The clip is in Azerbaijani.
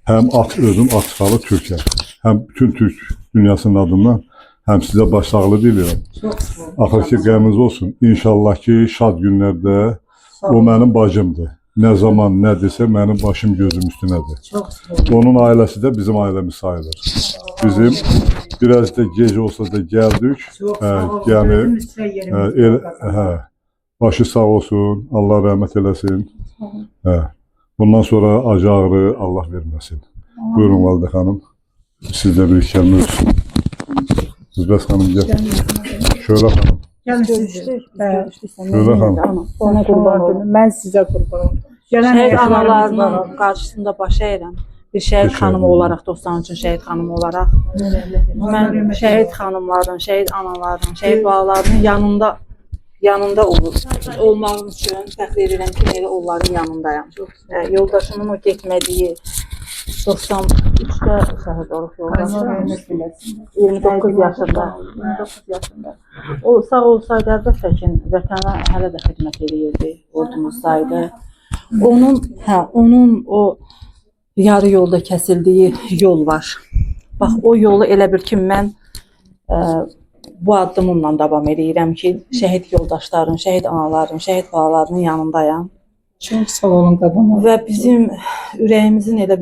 Hem özüm Açıqalı Türkiyəm. Hem bütün Türk dünyasının adından hem size başsağlığı diliyorum. Çok sağ olun. Axır ki qəyəminiz olsun. İnşallah ki şad günlərdə o mənim bacımdır. Ne zaman ne desə mənim başım gözüm üstünədir. Çok sağ olun. Onun ailesi de bizim ailemiz sayılır. Bizim biraz da gece olsa da geldik. Çok sağ olun. Yani Gözüm üstüne yerimiz var. başı sağ olsun. Allah rahmet eylesin. Bundan sonra acı ağrı Allah vermesin. Buyurun Valide Hanım. Sizle bir kelime olsun. Üzbez Hanım gel. Şöyle Hanım. Gelin siz. Görüşdük. Şöyle Hanım. Ona qurban olum. Mən sizə qurban olum. Gelen Şəhid yaşlarımız var. analarının qarşısında baş əyirəm. Bir şəhid Teşekkür xanımı ederim. olaraq, dostlar üçün şəhid xanımı olaraq. Mən şəhid xanımların, şəhid anaların, şəhid balalarının yanında olmağım üçün fəxr edirəm ki, elə onların yanındayam. Yoldaşımın o getmədiyi 93-də şəhid olub yoldaşım. 29 yaşında. 29 yaşında. O sağ olsaydı əlbəttə ki, vətənə hələ də xidmət edirdi, ordumuzdaydı. Onun o yarı yolda kəsildiyi yol var. Bax, o yolu elə bir ki, mən bu addımımla davam edirəm ki, şəhid yoldaşların, şəhid anaların, şəhid balalarının yanındayam. Çok sağ olun kadınlar. Və bizim ürəyimizin elə